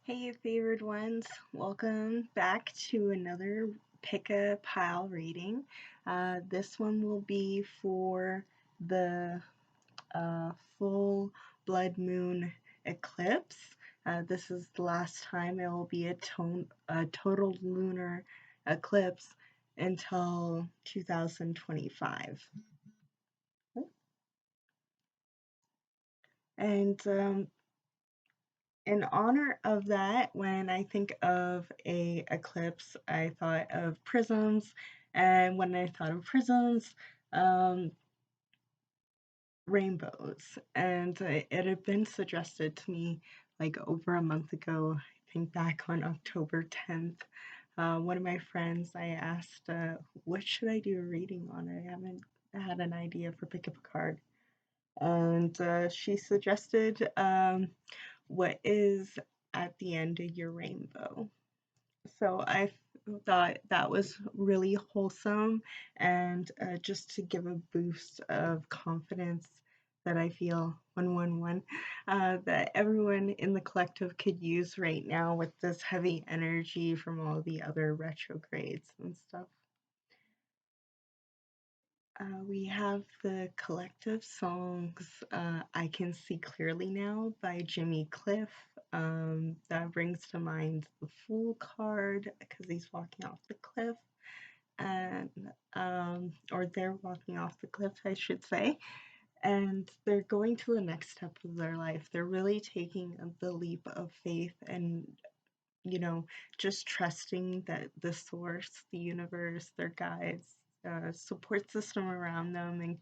Hey, favored ones, welcome back to another pick a pile reading. This one will be for the full blood moon eclipse. This is the last time it will be a total lunar eclipse until 2025. And in honor of that, when I think of a eclipse, I thought of prisms, and when I thought of prisms, um, rainbows. And it had been suggested to me like over a month ago, I think back on October 10th. One of my friends, I asked, what should I do a reading on? I haven't had an idea for pick up a card. And she suggested what is at the end of your rainbow. So I thought that was really wholesome and just to give a boost of confidence that I feel 111 that everyone in the collective could use right now with this heavy energy from all the other retrogrades and stuff. We have the collective songs I Can See Clearly Now by Jimmy Cliff. That brings to mind the Fool card because he's walking off the cliff, and or they're walking off the cliff, I should say, and they're going to the next step of their life. They're really taking the leap of faith and just trusting that the source, the universe, their guides, support system around them, and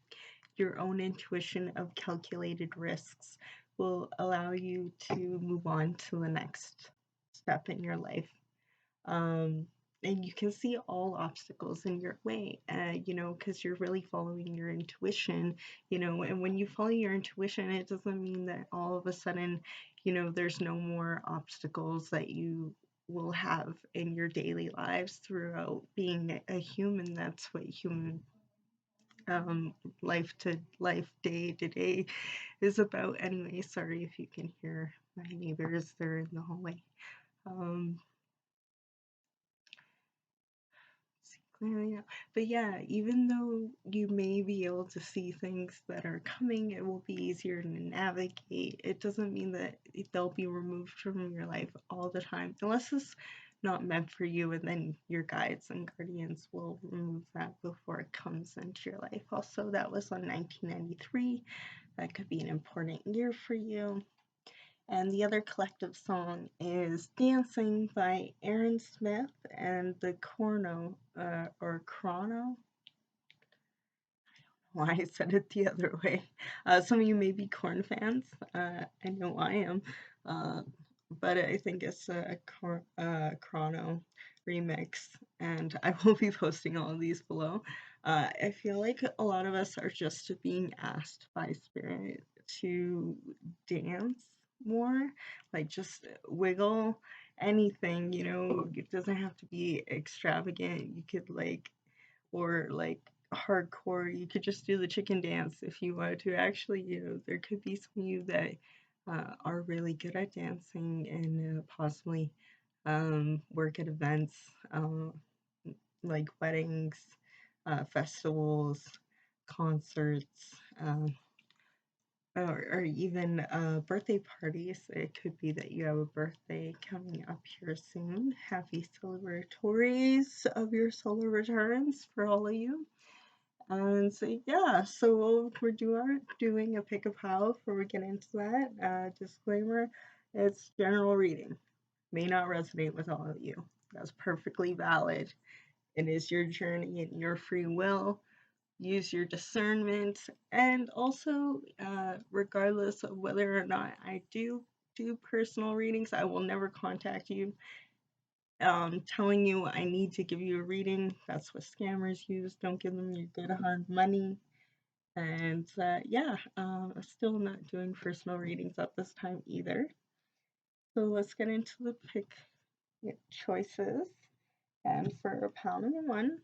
your own intuition of calculated risks will allow you to move on to the next step in your life. And you can see all obstacles in your way, because you're really following your intuition, and when you follow your intuition, it doesn't mean that all of a sudden, there's no more obstacles that you will have in your daily lives throughout being a human. That's what human life to life, day to day is about anyway. Sorry if you can hear my neighbors, they're in the hallway. Clearly now. But yeah, even though you may be able to see things that are coming, it will be easier to navigate. It doesn't mean that they'll be removed from your life all the time, unless it's not meant for you, and then your guides and guardians will remove that before it comes into your life. Also, that was on 1993. That could be an important year for you. And the other collective song is Dancing by Aaron Smith and the Krono, or Krono. Why I said it the other way. Some of you may be Korn fans. I know I am. But I think it's a Krono remix, and I will be posting all of these below. I feel like a lot of us are just being asked by Spirit to dance more, like just wiggle anything, it doesn't have to be extravagant. You could or hardcore, you could just do the chicken dance if you wanted to. Actually, there could be some of you that are really good at dancing and possibly work at events like weddings, festivals, concerts, or even birthday parties. It could be that you have a birthday coming up here soon. Happy celebratories of your solar returns for all of you. And so yeah, so we're doing a pick of how before we get into that. Disclaimer, it's general reading. May not resonate with all of you. That's perfectly valid. It is your journey and your free will. Use your discernment, and also, regardless of whether or not I do personal readings, I will never contact you telling you I need to give you a reading. That's what scammers use. Don't give them your good hard money. And yeah, I'm still not doing personal readings at this time either. So let's get into the pick choices. And for pile number one,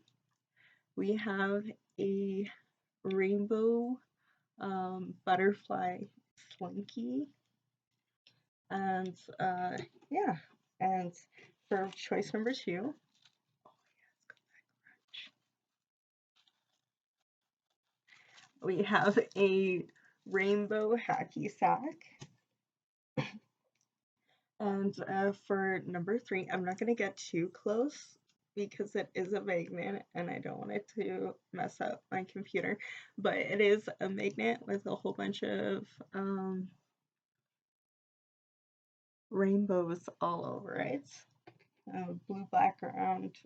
we have a rainbow butterfly slinky. And yeah, and for choice number 2, we have a rainbow hacky sack. And for number 3, I'm not going to get too close because it is a magnet and I don't want it to mess up my computer. But it is a magnet with a whole bunch of rainbows all over it. Blue background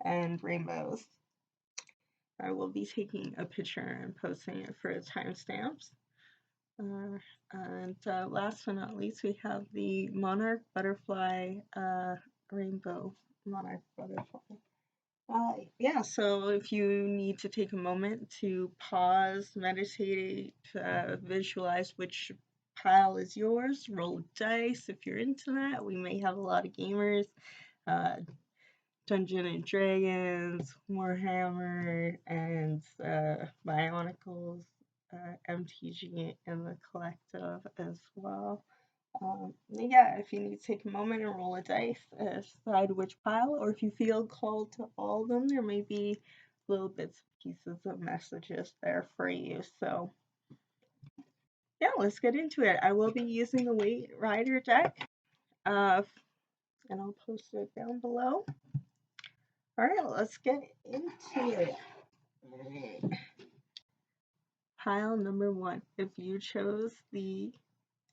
and rainbows. I will be taking a picture and posting it for timestamps. And last but not least, we have the monarch butterfly rainbow monarch butterfly. Yeah, so if you need to take a moment to pause, meditate, visualize which pile is yours, roll dice if you're into that. We may have a lot of gamers. Dungeons and Dragons, Warhammer, and Bionicles, MTG in the collective as well. Yeah, if you need to take a moment and roll a dice, decide which pile, or if you feel called to all of them, there may be little bits and pieces of messages there for you. So, yeah, let's get into it. I will be using the Waite Rider deck, and I'll post it down below. All right, let's get into it. Pile number 1. If you chose the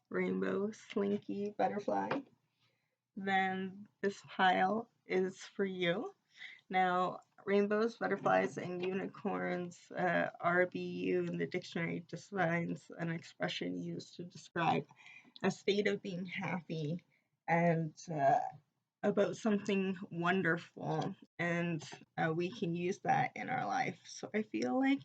rainbow slinky butterfly, then this pile is for you. Now, rainbows, butterflies, and unicorns, RBU in the dictionary defines an expression used to describe a state of being happy and about something wonderful, and we can use that in our life. So I feel like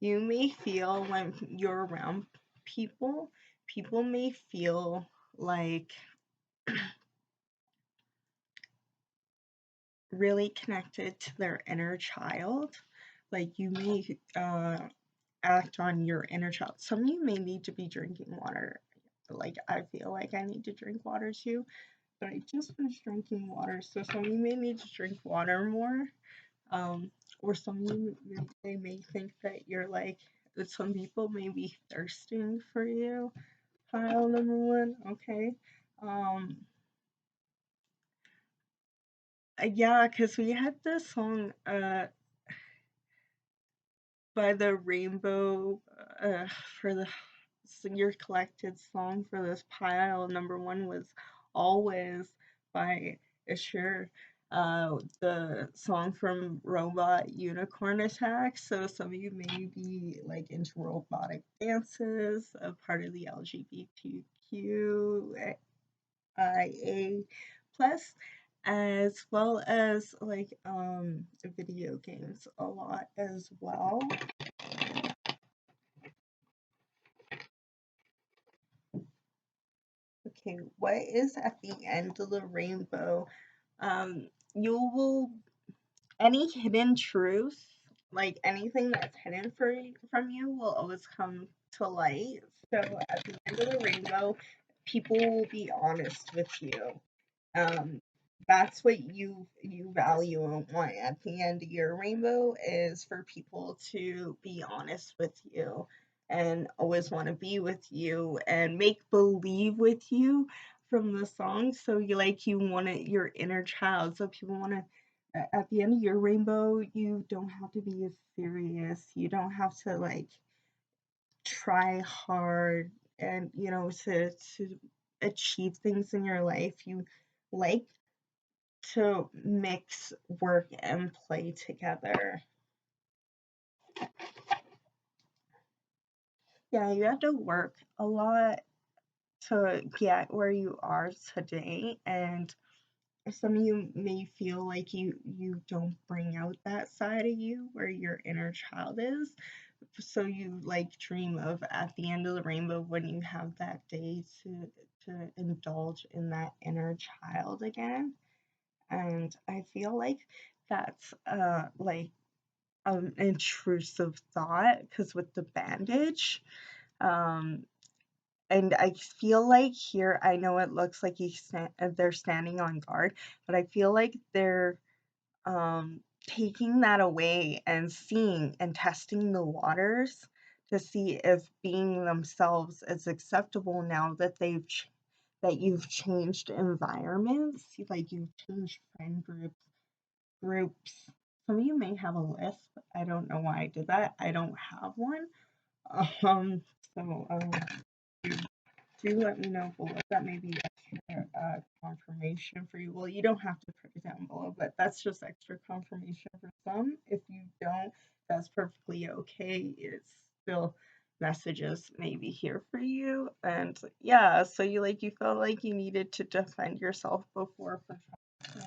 you may feel when you're around people, people may feel like really connected to their inner child. Like you may act on your inner child. Some of you may need to be drinking water. Like I feel like I need to drink water too, but I just finished drinking water. So some of you may need to drink water more. Or some of you, they may think that you're like, some people may be thirsting for you. Pile number 1, okay. Yeah, because we had this song by the Rainbow for the your collected song for this pile. Number 1 was Always by Ersure, the song from Robot Unicorn Attack. So some of you may be like into robotic dances, a part of the LGBTQIA plus, as well as like video games a lot as well. Okay, what is at the end of the rainbow? You will, any hidden truth, like anything that's hidden from you, will always come to light. So at the end of the rainbow, people will be honest with you. That's what you value and want at the end of your rainbow, is for people to be honest with you and always want to be with you and make believe with you from the song. So you want it, your inner child. So people want to, at the end of your rainbow, you don't have to be as serious. You don't have to like try hard and to achieve things in your life. You like to mix work and play together. Yeah, you have to work a lot to get where you are today, and some of you may feel like you don't bring out that side of you where your inner child is. So you like dream of at the end of the rainbow when you have that day to indulge in that inner child again. And I feel like that's like an intrusive thought, because with the bandage, um and I feel like here, I know it looks like they're standing on guard, but I feel like they're taking that away and seeing and testing the waters to see if being themselves is acceptable now that that you've changed environments, like you've changed friend groups. Some of you may have a list. I don't know why I did that. I don't have one. Um, so do, do let me know below. That may be extra confirmation for you. Well, you don't have to put it down below, but that's just extra confirmation for some. If you don't, that's perfectly okay. It's still messages maybe here for you. And yeah, so you felt like you needed to defend yourself before for sure.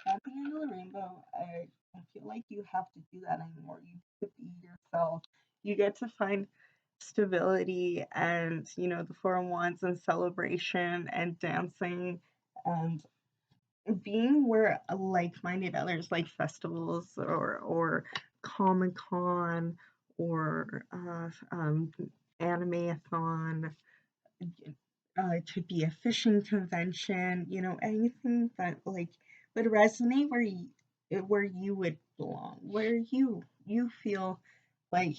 At the end of the rainbow, I don't feel like you have to do that anymore. You get to be yourself. You get to find stability and, the 4-in-1s and celebration and dancing and being where like-minded others, like festivals or Comic-Con or Anime-a-thon. It could be a fishing convention, anything that would resonate where you would belong, where you feel like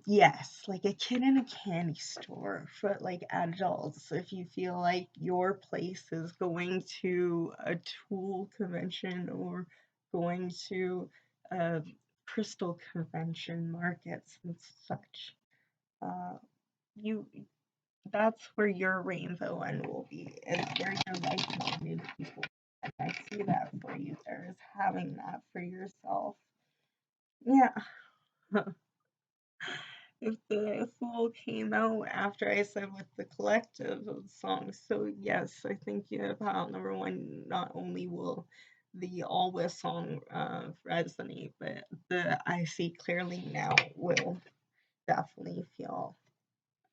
yes, like a kid in a candy store for like adults. If you feel like your place is going to a tool convention or going to a crystal convention markets and such, uh, you that's where your rainbow end will be, is where your like-minded people. And I see that for you there, is having that for yourself. Yeah. If the Fool came out after I said with the collective of songs, so yes, I think about number one, not only will the Always song resonate, but the I See Clearly Now will definitely feel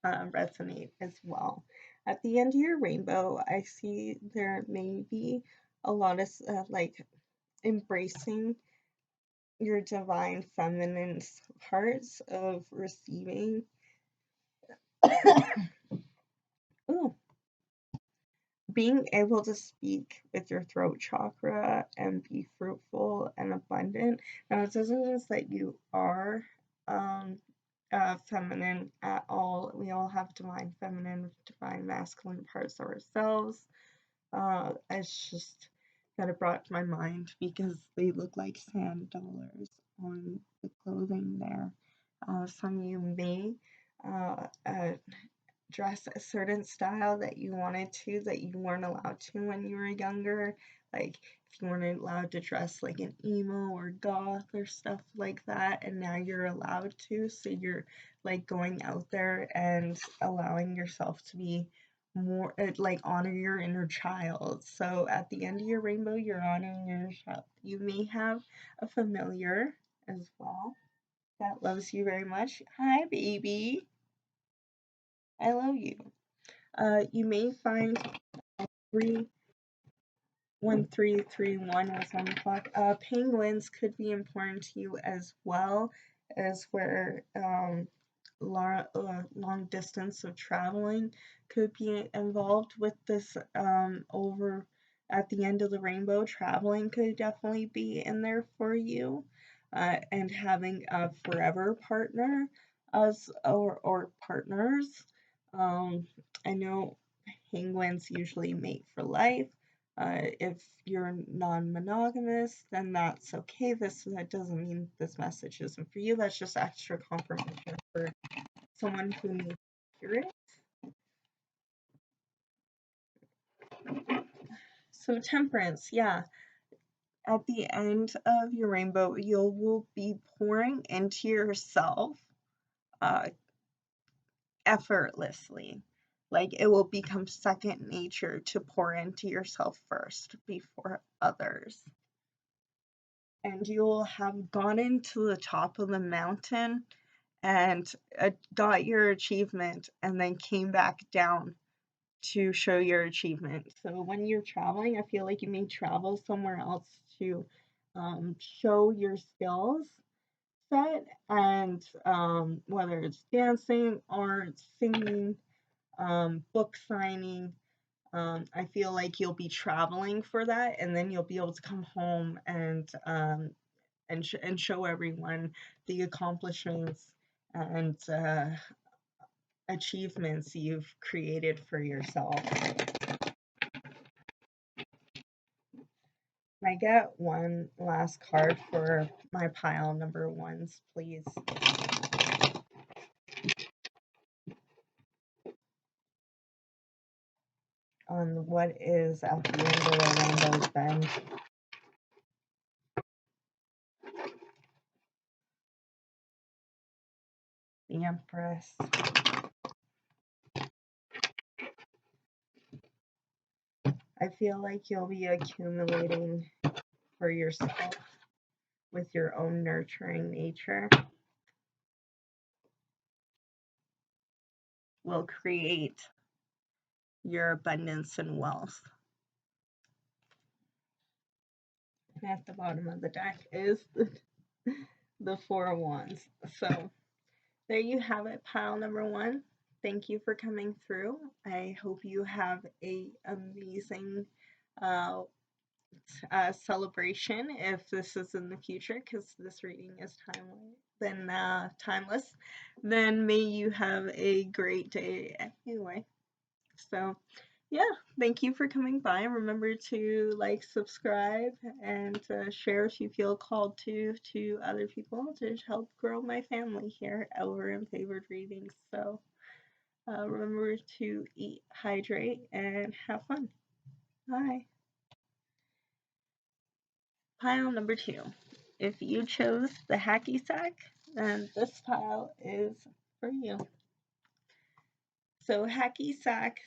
resonate as well. At the end of your rainbow, I see there may be a lot of embracing your divine feminine parts of receiving. Ooh, being able to speak with your throat chakra and be fruitful and abundant. Now, it doesn't mean that you are um, feminine at all. We all have divine feminine, divine masculine parts of ourselves. It's just that it brought to my mind because they look like sand dollars on the clothing there. Some of you may dress a certain style that you wanted to, that you weren't allowed to when you were younger. Like if you weren't allowed to dress like an emo or goth or stuff like that, and now you're allowed to. So you're like going out there and allowing yourself to be more like honor your inner child. So at the end of your rainbow, you're honoring your inner child. You may have a familiar as well that loves you very much. Hi, baby. I love you. You may find 31331 was on the clock. Penguins could be important to you as well, as where long distance of traveling could be involved with this. Over at the end of the rainbow, traveling could definitely be in there for you, and having a forever partner as or partners. I know penguins usually mate for life. If you're non-monogamous, then that's okay. That doesn't mean this message isn't for you. That's just extra confirmation for someone who may hear it. So temperance, yeah. At the end of your rainbow, you will be pouring into yourself uh, effortlessly. Like it will become second nature to pour into yourself first before others. And you'll have gone into the top of the mountain and got your achievement and then came back down to show your achievement. So when you're traveling, I feel like you may travel somewhere else to show your skills. set, and whether it's dancing, art, singing, book signing, I feel like you'll be traveling for that, and then you'll be able to come home and show everyone the accomplishments and achievements you've created for yourself. Can I get one last card for my pile number ones, please? On what is at the end of the rainbow's bend. The Empress. I feel like you'll be accumulating for yourself with your own nurturing nature. Will create your abundance and wealth. And at the bottom of the deck is the Four of Wands. So there you have it, pile number one. Thank you for coming through. I hope you have a amazing celebration if this is in the future, because this reading is timeless. Then may you have a great day anyway. So yeah, thank you for coming by. Remember to like, subscribe, and share if you feel called to other people to help grow my family here over in Faevoured Readings. So remember to eat, hydrate, and have fun. Bye. Pile number two. If you chose the hacky sack, then this pile is for you. So hacky sack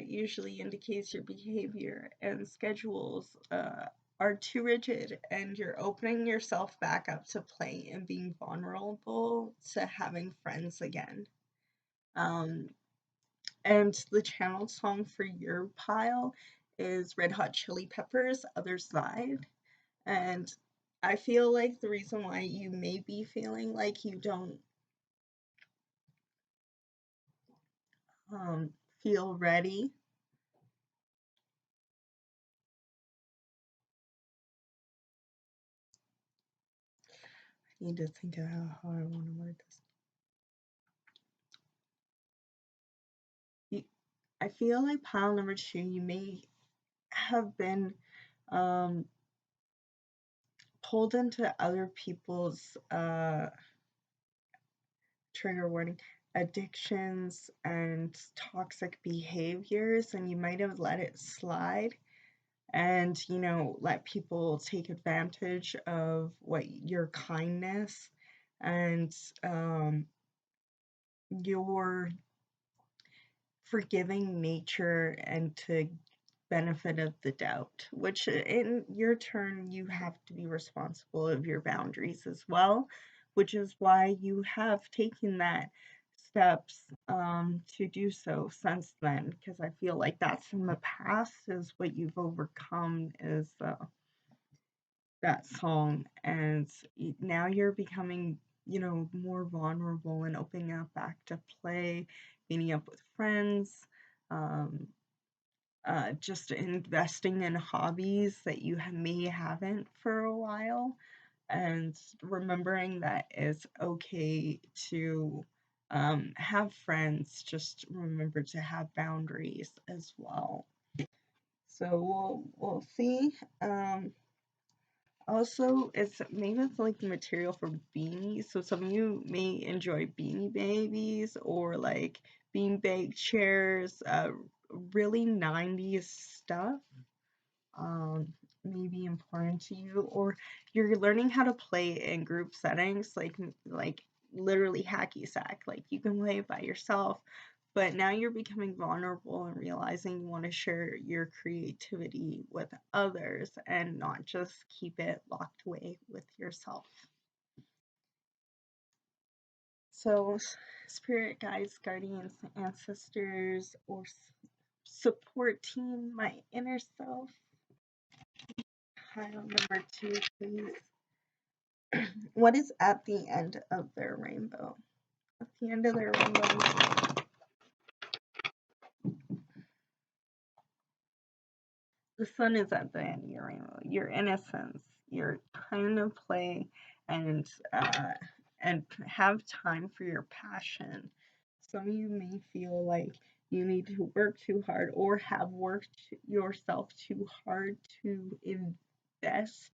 usually indicates your behavior and schedules are too rigid, and you're opening yourself back up to play and being vulnerable to having friends again. And the channeled song for your pile is Red Hot Chili Peppers, Otherside. And I feel like the reason why you may be feeling like you don't feel ready I need to think of how I want to word this. I feel like pile number two, you may have been pulled into other people's trigger warning addictions and toxic behaviors, and you might have let it slide and let people take advantage of your kindness and your forgiving nature and to benefit of the doubt, which in your turn you have to be responsible of your boundaries as well, which is why you have taken that steps to do so since then, because I feel like that's in the past is what you've overcome is that song, and now you're becoming more vulnerable and opening up back to play, meeting up with friends, just investing in hobbies that you may haven't for a while, and remembering that it's okay to have friends. Just remember to have boundaries as well. So we'll see. Also, it's like the material for beanies. So some of you may enjoy beanie babies or like beanbag chairs, really 90s stuff. May be important to you, or you're learning how to play in group settings, like literally hacky sack. Like you can play it by yourself, but now you're becoming vulnerable and realizing you want to share your creativity with others and not just keep it locked away with yourself. So, spirit guides, guardians, ancestors, or support team, my inner self. Pile number two, please. What is at the end of their rainbow? At the end of their rainbow, the sun is at the end of your rainbow. Your innocence, your time to play, and have time for your passion. Some of you may feel like you need to work too hard or have worked yourself too hard to invest.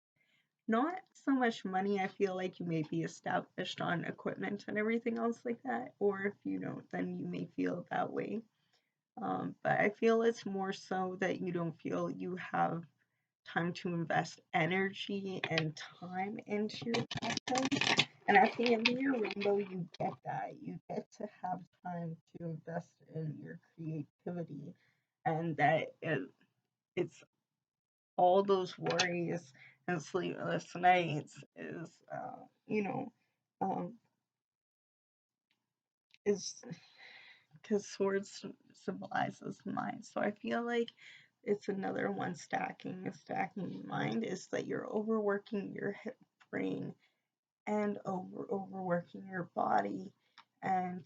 Not so much money. I feel like you may be established on equipment and everything else like that, or if you don't, then you may feel that way. But I feel it's more so that you don't feel you have time to invest energy and time into your passion. And at the end of your rainbow, you get that. You get to have time to invest in your creativity, and that it's all those worries and sleepless nights is, um, is because swords symbolizes mind. So I feel like it's another one stacking mind is that you're overworking your brain and overworking your body, and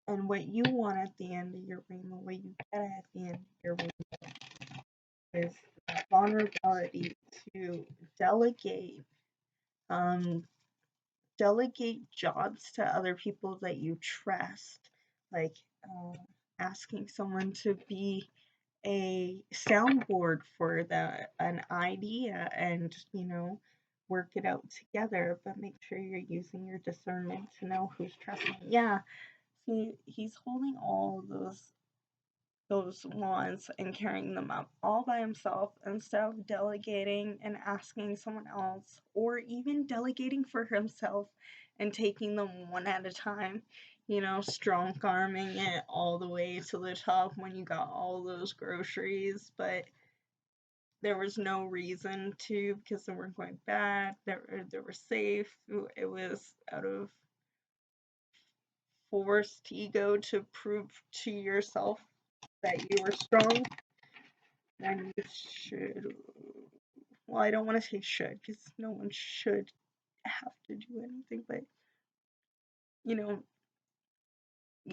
and what you want at the end of your rainbow, what you get at the end of your rainbow is vulnerability to delegate um delegate jobs to other people that you trust, like asking someone to be a soundboard for an idea, and work it out together, but make sure you're using your discernment to know who's trusting. Yeah, he's holding all those wands and carrying them up all by himself instead of delegating and asking someone else, or even delegating for himself and taking them one at a time, strong arming it all the way to the top when you got all those groceries, but there was no reason to, because they weren't going bad, they were safe. It was out of forced ego to prove to yourself that you were strong. And you should, well, I don't want to say should, because no one should have to do anything, but you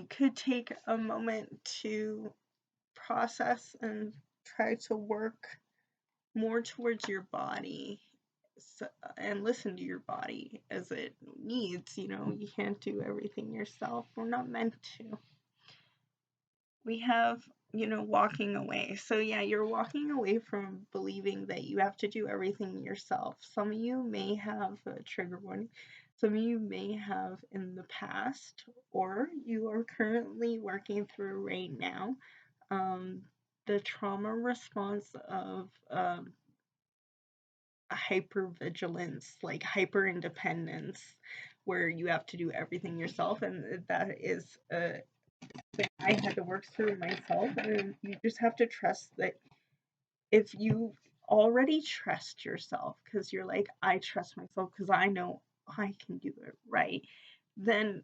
could take a moment to process and try to work more towards your body, and listen to your body as it needs. You can't do everything yourself. We're not meant to. We have, walking away. So yeah, you're walking away from believing that you have to do everything yourself. Some of you may have a trigger warning. Some of you may have in the past, or you are currently working through right now, the trauma response of hypervigilance, like hyper independence, where you have to do everything yourself, and that is a thing I had to work through myself. And you just have to trust that if you already trust yourself, because you're like, I trust myself because I know I can do it right, then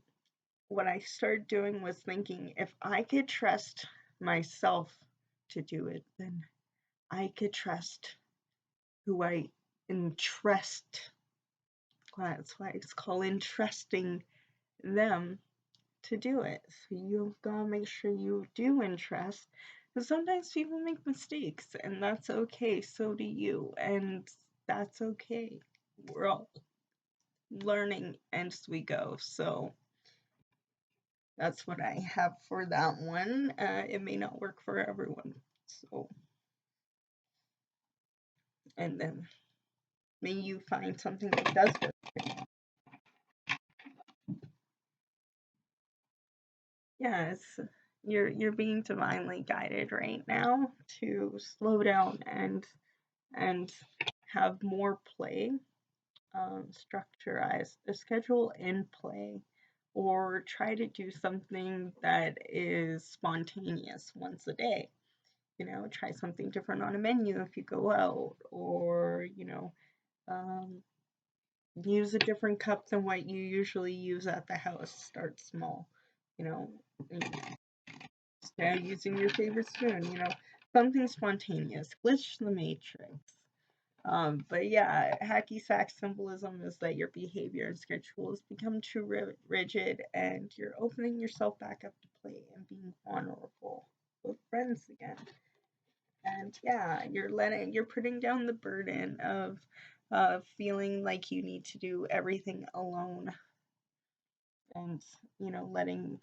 what I started doing was thinking, if I could trust myself to do it, then I could trust who I entrust. That's why it's called entrusting them to do it. So you've got to make sure you do entrust. Because sometimes people make mistakes, and that's okay. So do you, and that's okay. We're all learning as we go. So that's what I have for that one. It may not work for everyone. So, and then may you find something that does work for you. Yes, you're being divinely guided right now to slow down and have more play, structurize a schedule in play, or try to do something that is spontaneous once a day. Try something different on a menu if you go out, or use a different cup than what you usually use at the house. Start small, instead of using your favorite spoon, something spontaneous. Glitch the matrix. But yeah, hacky sack symbolism is that your behavior and schedule has become too rigid, and you're opening yourself back up to play and being honorable with friends again. And yeah, you're putting down the burden of feeling like you need to do everything alone, and letting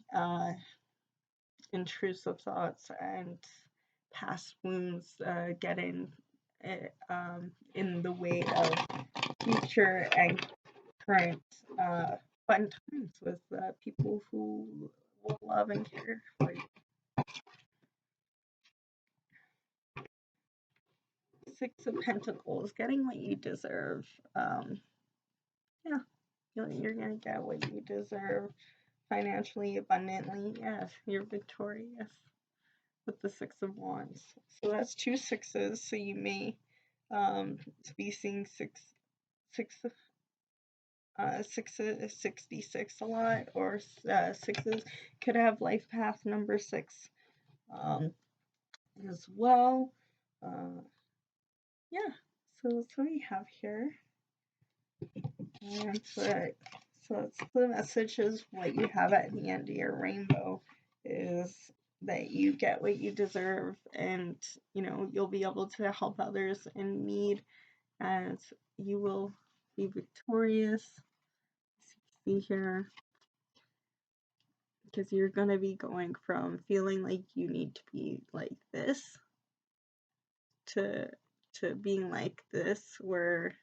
intrusive thoughts and past wounds get in the way of future and current fun times with people who will love and care for you. Six of Pentacles, getting what you deserve. Yeah, you're gonna get what you deserve financially, abundantly. Yes, you're victorious with the Six of Wands. So that's 2 sixes. So you may be seeing sixes, 66 a lot, or sixes. Could have life path number 6 as well. Yeah, so that's what we have here. And so it's the message is what you have at the end of your rainbow is that you get what you deserve, and you'll be able to help others in need, and you will be victorious. See here, because you're going to be going from feeling like you need to be like this to being like this, where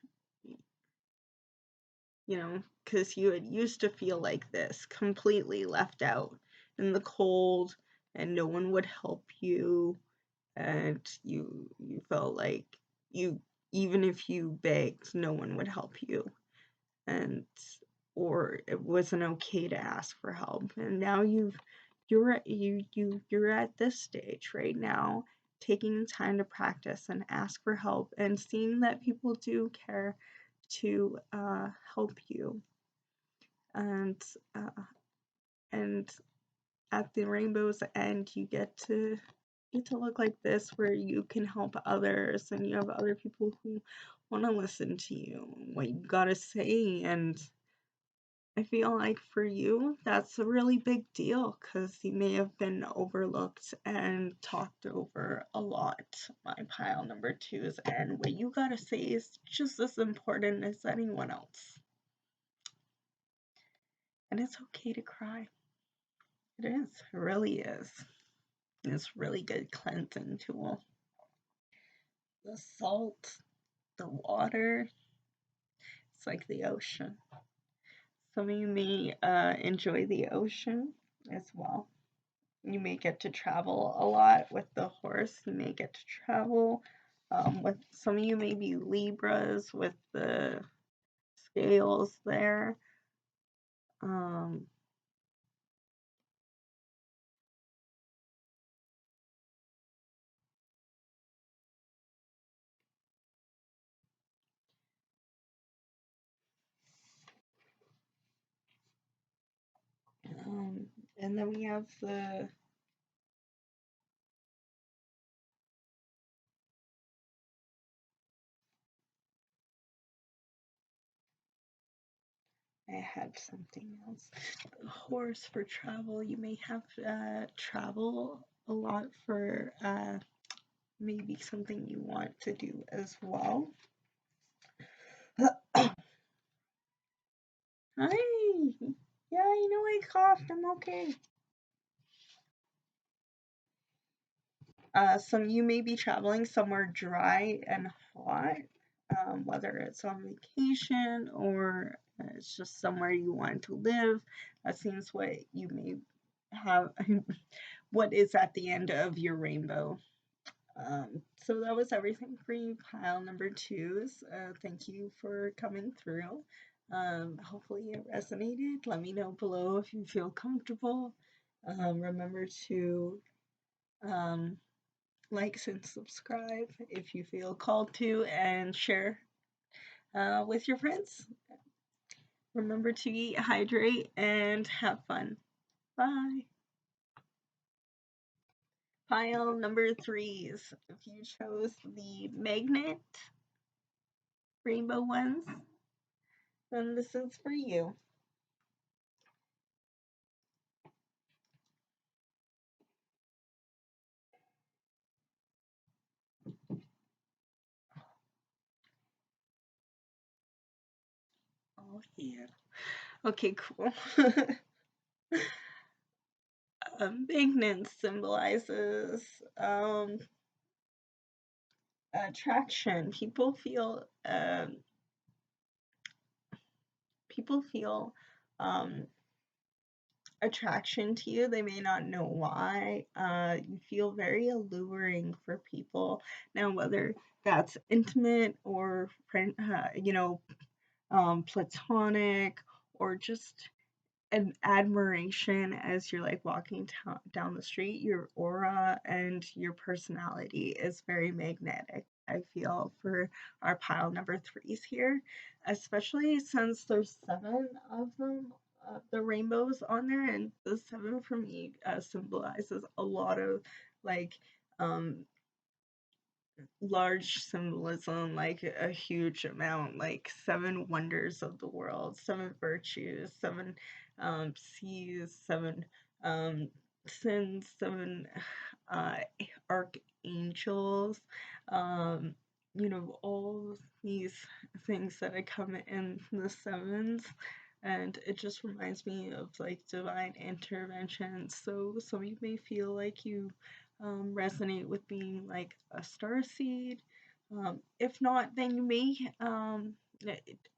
because you had used to feel like this, completely left out in the cold, and no one would help you, and you felt like even if you begged, no one would help you, and or it wasn't okay to ask for help. And now you're at this stage right now, taking time to practice and ask for help, and seeing that people do care to help you. And at the rainbow's end, you get to look like this, where you can help others, and you have other people who want to listen to you, what you gotta say. And I feel like for you, that's a really big deal, because you may have been overlooked and talked over a lot, my pile number 2s, and what you gotta say is just as important as anyone else. And it's okay to cry. It is. It really is. It's really good cleansing tool. The salt, the water, it's like the ocean. Some of you may enjoy the ocean as well. You may get to travel a lot with the horse. You may get to travel with some of you may be Libras with the scales there. And then we have the I had something else. The horse for travel. You may have travel a lot for maybe something you want to do as well. Hi. Yeah, I coughed. I'm okay. Some you may be traveling somewhere dry and hot, whether it's on vacation or it's just somewhere you want to live. That seems what you may have, what is at the end of your rainbow. So that was everything for you, pile number 2s. Thank you for coming through. Hopefully it resonated. Let me know below if you feel comfortable. Remember to like and subscribe if you feel called to, and share with your friends. Remember to eat, hydrate, and have fun. Bye. Pile number 3s. If you chose the magnet, rainbow ones, then this is for you. Oh, yeah. Okay, cool. Magnet symbolizes attraction. People feel attraction to you. They may not know why. You feel very alluring for people. Now, whether that's intimate or friend, platonic, or just an admiration as you're like walking down the street, your aura and your personality is very magnetic. I feel for our pile number threes here, especially since there's seven of them, the rainbows on there, and the seven for me symbolizes a lot of like um large symbolism, like a huge amount, like seven wonders of the world, seven virtues, seven seas, seven um, sins, seven uh, archangels, um, all these things that I come in the sevens. And it just reminds me of like divine intervention. So some of you may feel like you resonate with being like a star seed. If not, then you may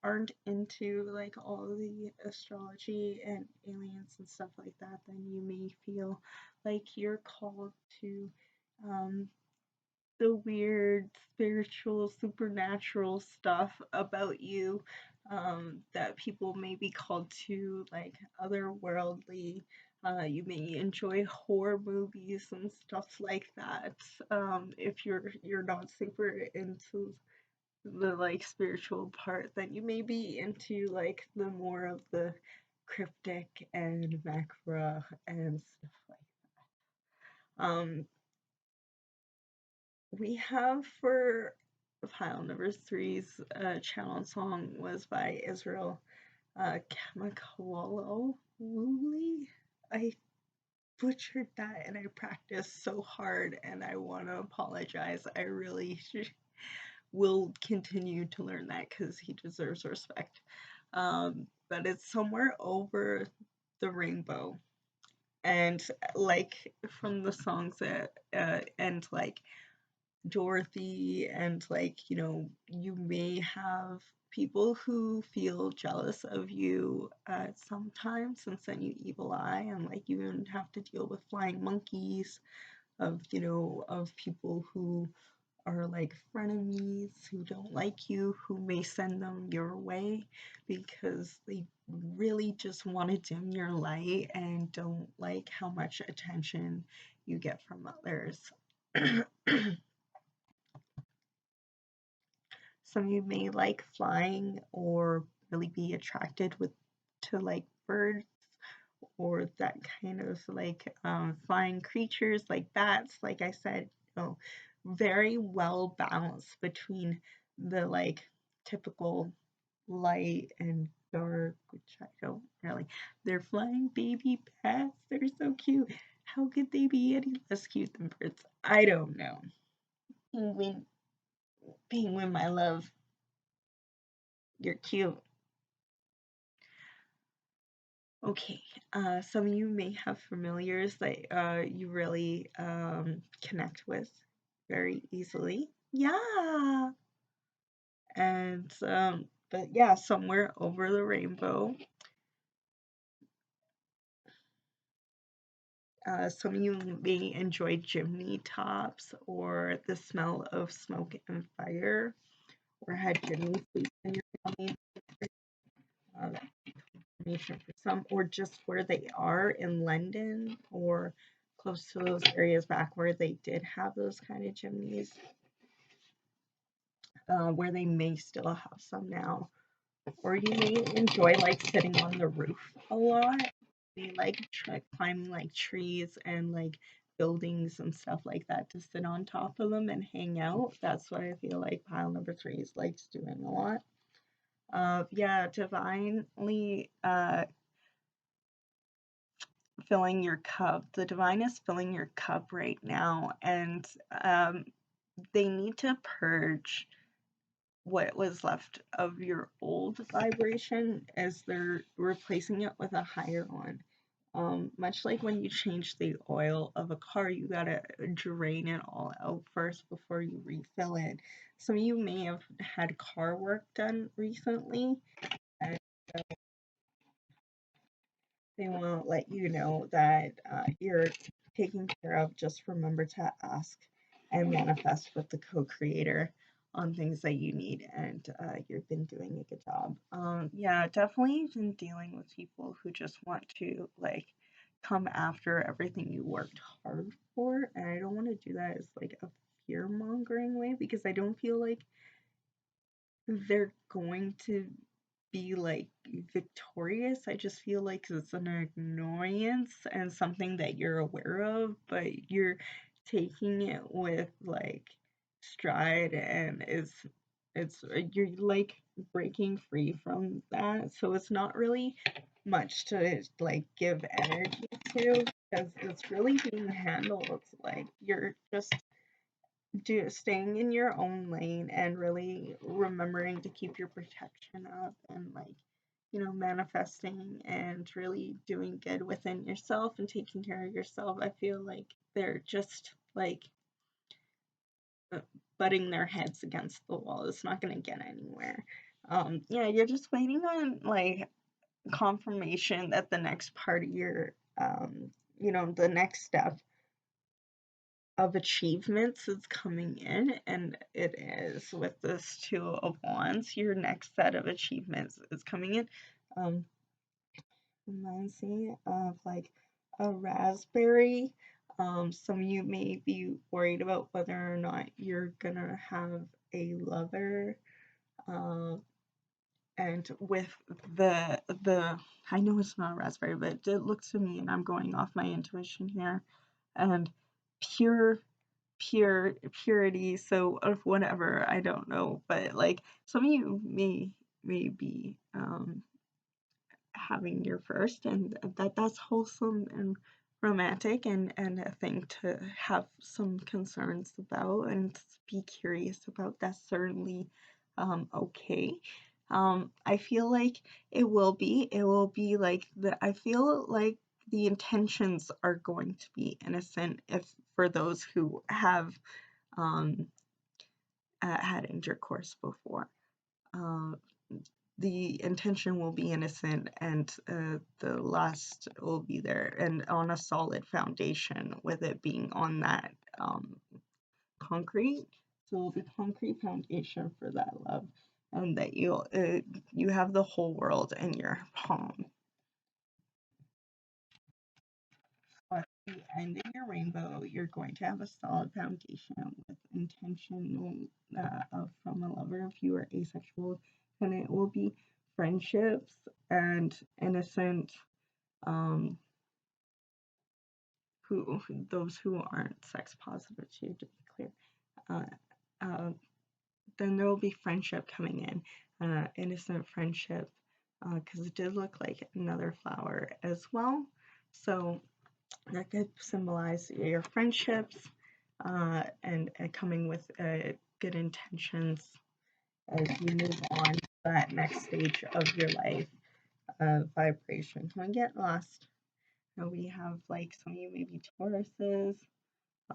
aren't into like all the astrology and aliens and stuff like that. Then you may feel like you're called to um, the weird spiritual supernatural stuff about you, that people may be called to, like otherworldly. You may enjoy horror movies and stuff like that. If you're not super into the like spiritual part, then you may be into like the more of the cryptic and macra and stuff like that. We have for file number three's channel song was by Israel Kamakawio'ole. I butchered that and I practiced so hard and I want to apologize. I really will continue to learn that because he deserves respect. But it's somewhere over the rainbow. And like from the songs that and like Dorothy, and like, you may have people who feel jealous of you sometimes and send you evil eye, and like you even have to deal with flying monkeys of people who are like frenemies who don't like you, who may send them your way because they really just want to dim your light and don't like how much attention you get from others. Some of you may like flying or really be attracted to like birds or that kind of like flying creatures like bats. Like I said, very well balanced between the like typical light and dark, which I don't really. They're flying baby bats. They're so cute. How could they be any less cute than birds? I don't know. Penguin, penguin, my love. You're cute. Okay, some of you may have familiars that you really connect with very easily. Yeah, and but yeah, somewhere over the rainbow. Some of you may enjoy chimney tops or the smell of smoke and fire, or had chimney sweeps in your family. That information for some, or just where they are in London or close to those areas back where they did have those kind of chimneys, where they may still have some now. Or you may enjoy like sitting on the roof a lot. You like climbing like trees and like buildings and stuff like that to sit on top of them and hang out. That's what I feel like pile number 3 likes doing a lot. Yeah, divinely filling your cup. The divine is filling your cup right now, and they need to purge what was left of your old vibration as they're replacing it with a higher one. Much like when you change the oil of a car, you gotta drain it all out first before you refill it. Some of you may have had car work done recently, and they won't let you know that you're taken care of. Just remember to ask and manifest with the co-creator on things that you need, and you've been doing a good job. Yeah, definitely been dealing with people who just want to like come after everything you worked hard for, and I don't want to do that as like a fear mongering way, because I don't feel like they're going to be like victorious. I just feel like it's an annoyance and something that you're aware of, but you're taking it with like stride, and it's you're like breaking free from that. So it's not really much to like give energy to, because it's really being handled. Like you're just staying in your own lane and really remembering to keep your protection up, and like, you know, manifesting and really doing good within yourself and taking care of yourself. I feel like they're just like butting their heads against the wall. It's not going to get anywhere. Yeah, you're just waiting on like confirmation that the next part of your you know, the next step of achievements is coming in, and it is with this 2 of Wands. Your next set of achievements is coming in. Reminds me of like a raspberry. Some of you may be worried about whether or not you're gonna have a lover. And with the I know it's not a raspberry, but it looks to me, and I'm going off my intuition here, and pure purity, so of whatever, I don't know, but like some of you may be having your first, and that's wholesome and romantic, and a thing to have some concerns about and be curious about. That's certainly okay. I feel like it will be like I feel like the intentions are going to be innocent, if for those who have had intercourse before. The intention will be innocent, and the lust will be there and on a solid foundation, with it being on that concrete. So it'll be concrete foundation for that love, and that you have the whole world in your palm. At the end of your rainbow, you're going to have a solid foundation with intention from a lover if you are asexual, and it will be friendships and innocent, who those who aren't sex positive too, to be clear. Then there will be friendship coming in, innocent friendship, because it did look like another flower as well. So that could symbolize your friendships, and coming with good intentions as you move on to that next stage of your life vibration. Don't get lost. Now we have like some of you maybe Tauruses.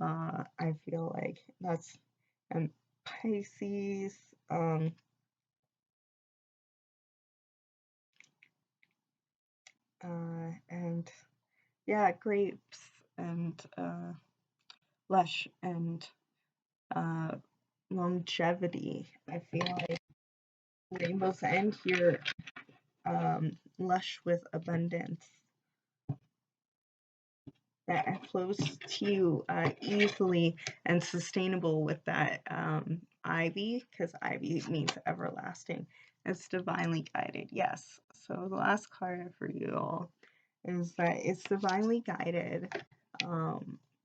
I feel like that's Pisces. And yeah, grapes and lush and longevity. I feel like rainbows end here, lush with abundance that flows to you easily and sustainable with that ivy, because ivy means everlasting. It's divinely guided, yes. So the last card for you all is that it's divinely guided.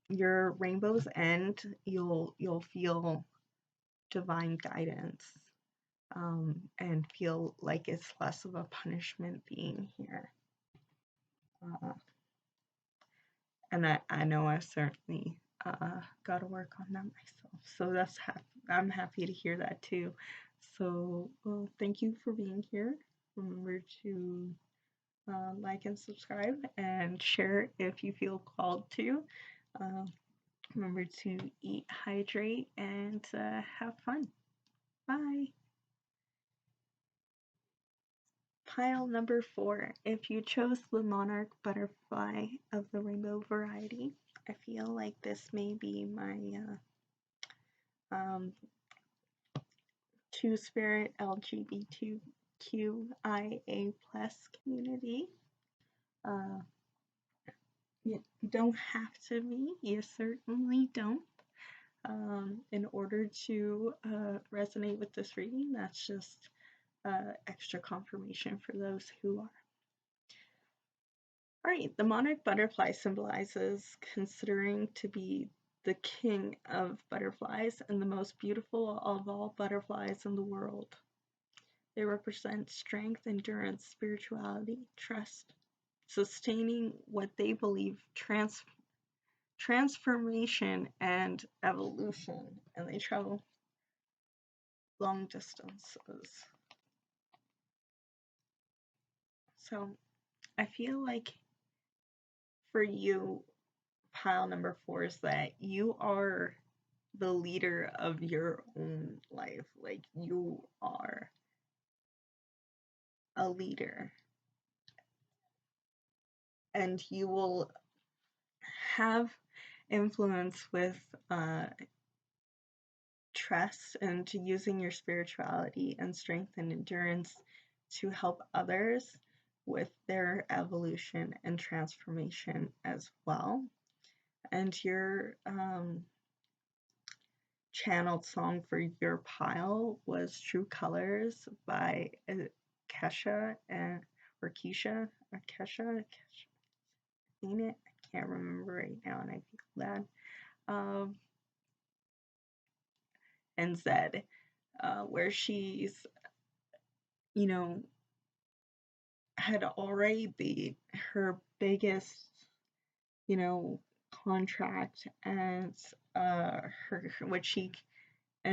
your rainbow's end, you'll feel divine guidance, and feel like it's less of a punishment being here. And I know I certainly got to work on that myself. So I'm happy to hear that too. So thank you for being here. Remember to like and subscribe and share if you feel called to. Remember to eat, hydrate, and have fun. Bye. Pile number 4. If you chose the monarch butterfly of the rainbow variety, I feel like this may be my Two-Spirit LGBTQIA+ community. You don't have to be. You certainly don't. In order to resonate with this reading, that's just extra confirmation for those who are. Alright, the monarch butterfly symbolizes considering to be the king of butterflies and the most beautiful of all butterflies in the world. They represent strength, endurance, spirituality, trust, sustaining what they believe, transformation, and evolution, and they travel long distances. So I feel like for you, pile number 4 is that you are the leader of your own life. Like, you are a leader, and you will have influence with trust and using your spirituality and strength and endurance to help others with their evolution and transformation as well. And your channeled song for your pile was True Colors by Kesha or Kesha. Seen it? I can't remember right now, and I feel bad. And Zedd, where she's, you know, had already beat her biggest, you know, contract as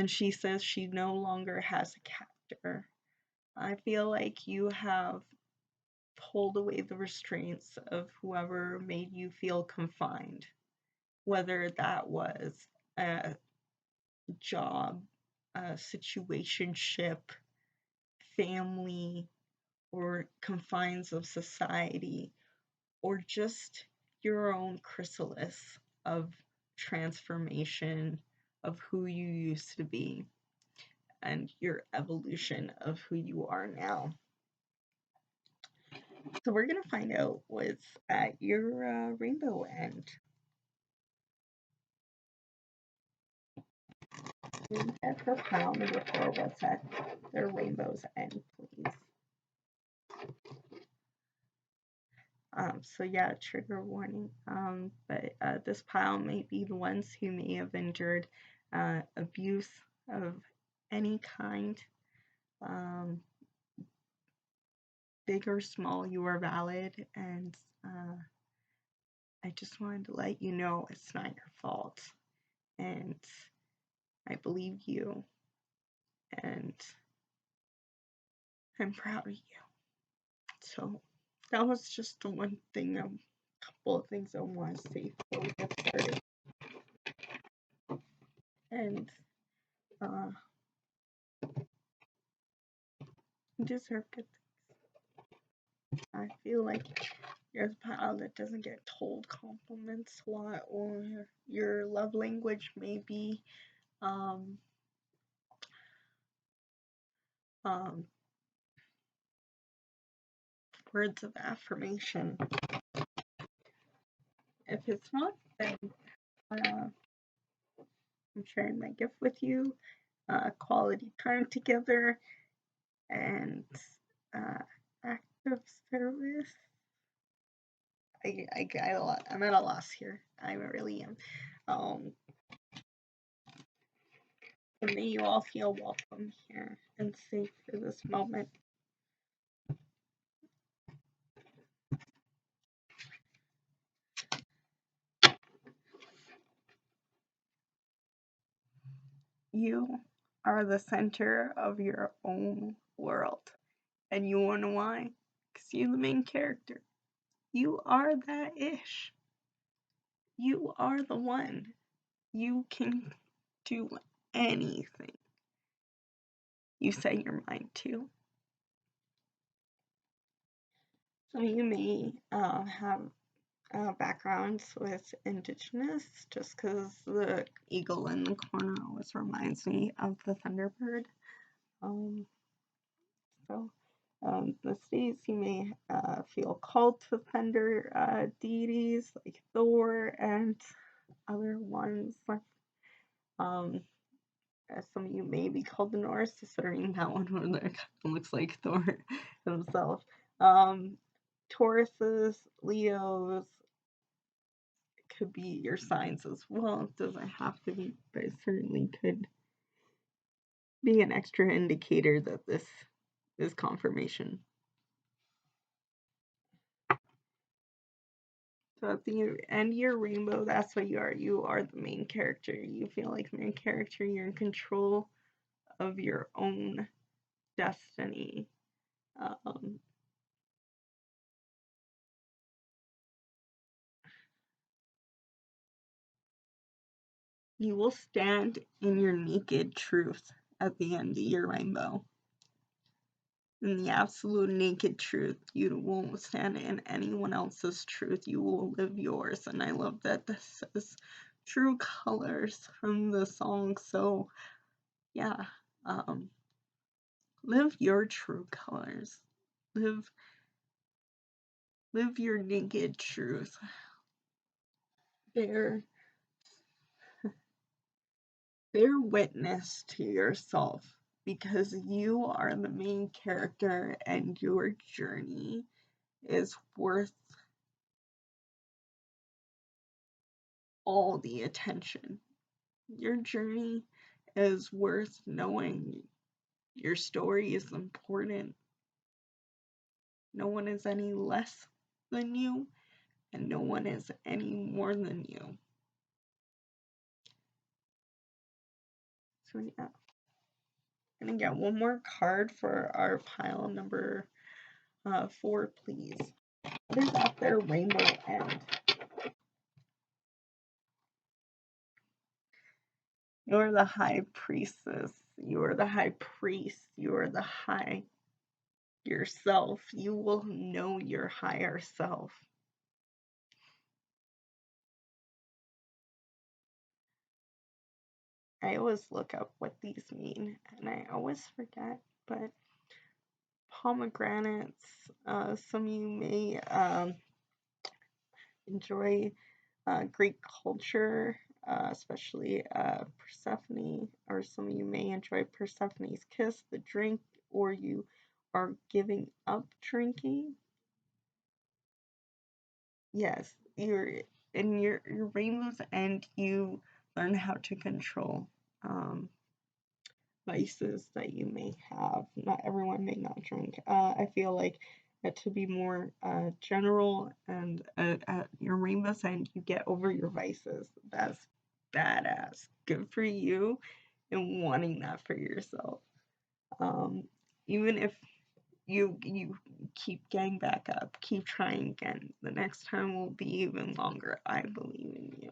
she says she no longer has a captor. I feel like you have pulled away the restraints of whoever made you feel confined, whether that was a job, a situationship, family, or confines of society, or just your own chrysalis of transformation of who you used to be and your evolution of who you are now. So we're going to find out what's at your rainbow end. And for pile number 4, what's at their rainbow's end, please? So yeah, trigger warning. But this pile may be the ones who may have endured abuse of any kind. Big or small, you are valid, and I just wanted to let you know it's not your fault, and I believe you, and I'm proud of you. So that was just the one thing, a couple of things I want to say before we get started. And you deserve good things. I feel like you're the pile that doesn't get told compliments a lot, or your love language may be words of affirmation. If it's not, then I'm sharing my gift with you. Quality time together and act of service. I'm at a loss here. I really am. And may you all feel welcome here and safe for this moment. You are the center of your own world. And you wanna know why? Because you're the main character. You are that ish. You are the one. You can do anything you set your mind to. Some of you may have backgrounds with Indigenous, just because the eagle in the corner always reminds me of the Thunderbird. These days you may feel called to thunder deities like Thor and other ones. Some of you may be called the Norse, considering that one over there kind of looks like Thor himself. Tauruses, Leos, could be your signs as well. It doesn't have to be, but it certainly could be an extra indicator that this is confirmation. So at the end of your rainbow, that's what you are. You are the main character. You feel like the main character. You're in control of your own destiny. You will stand in your naked truth at the end of your rainbow. In the absolute naked truth. You won't stand in anyone else's truth. You will live yours. And I love that this says true colors from the song. So yeah, live your true colors. Live your naked truth. Bear witness to yourself, because you are the main character and your journey is worth all the attention. Your journey is worth knowing. Your story is important. No one is any less than you, and no one is any more than you. So yeah. I'm gonna get one more card for our pile number 4, please. What is at their rainbow end? You're the high priestess. You're the high priest. You're the high yourself. You will know your higher self. I always look up what these mean, and I always forget, but pomegranates, some of you may enjoy Greek culture, especially Persephone, or some of you may enjoy Persephone's kiss, the drink, or you are giving up drinking. Yes, you're in your rainbow's end, you learn how to control vices that you may have. Not everyone may not drink. I feel like to be more general, and at your rainbow's end, you get over your vices. That's badass. Good for you and wanting that for yourself. Even if you keep getting back up, keep trying again. The next time will be even longer. I believe in you.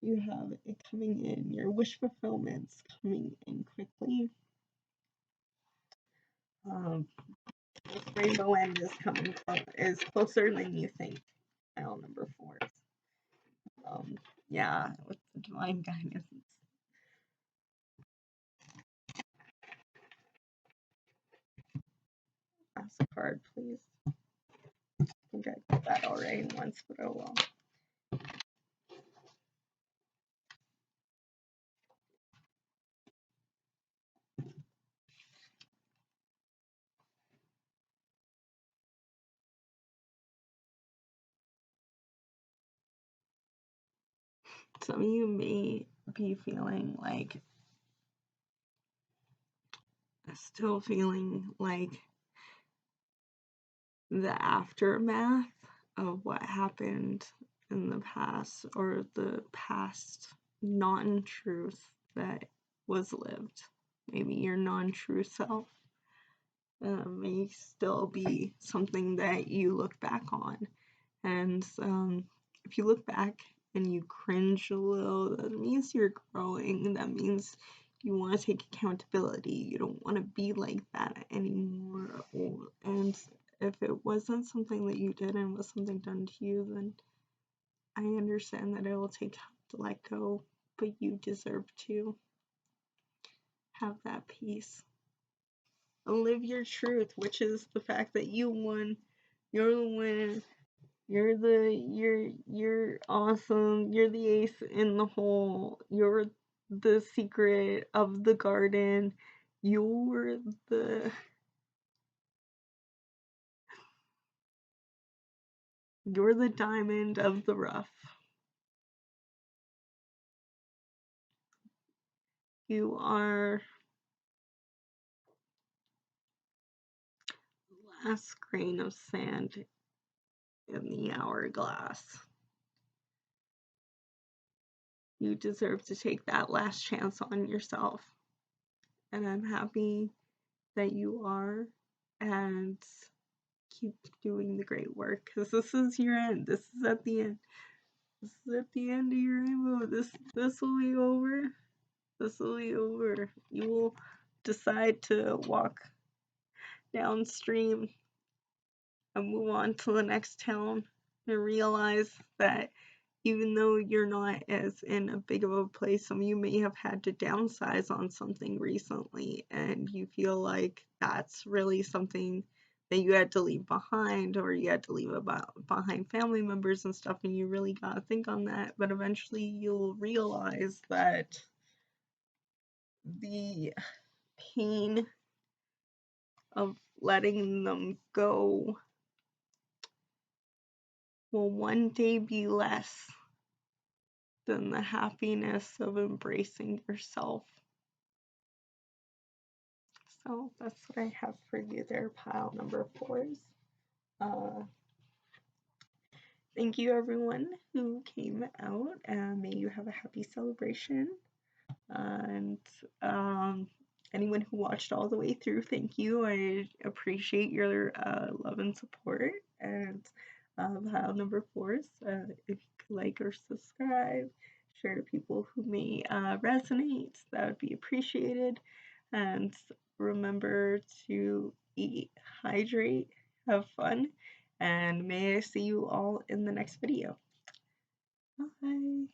You have it coming in. Your wish fulfillment's coming in quickly. This rainbow end is closer than you think. File number 4. Yeah, with the divine guidance. Ask a card, please. I think I did that already once, but oh well. Some of you may be feeling like, still feeling like the aftermath of what happened in the past, or the past non-truth that was lived. Maybe your non-true self may still be something that you look back on. And if you look back and you cringe a little, that means you're growing. That means you want to take accountability. You don't want to be like that anymore. And if it wasn't something that you did and was something done to you, then I understand that it will take time to let go, but you deserve to have that peace. And live your truth, which is the fact that you won. You're the winner. You're awesome. You're the ace in the hole. You're the secret of the garden. You're the diamond of the rough. You are the last grain of sand in the hourglass. You deserve to take that last chance on yourself. And I'm happy that you are, and keep doing the great work, because this is your end. This is at the end. This is at the end of your rainbow. This will be over. This will be over. You will decide to walk downstream and move on to the next town, and realize that even though you're not as in a big of a place, some of you may have had to downsize on something recently, and you feel like that's really something that you had to leave behind, or you had to leave behind family members and stuff, and you really gotta think on that. But eventually you'll realize that the pain of letting them go will one day be less than the happiness of embracing yourself. So that's what I have for you there, pile number 4s. Thank you everyone who came out, and may you have a happy celebration. And anyone who watched all the way through, thank you. I appreciate your love and support. And pile number 4s, if you could like or subscribe, share to people who may resonate, that would be appreciated. And remember to eat, hydrate, have fun, and may I see you all in the next video. Bye.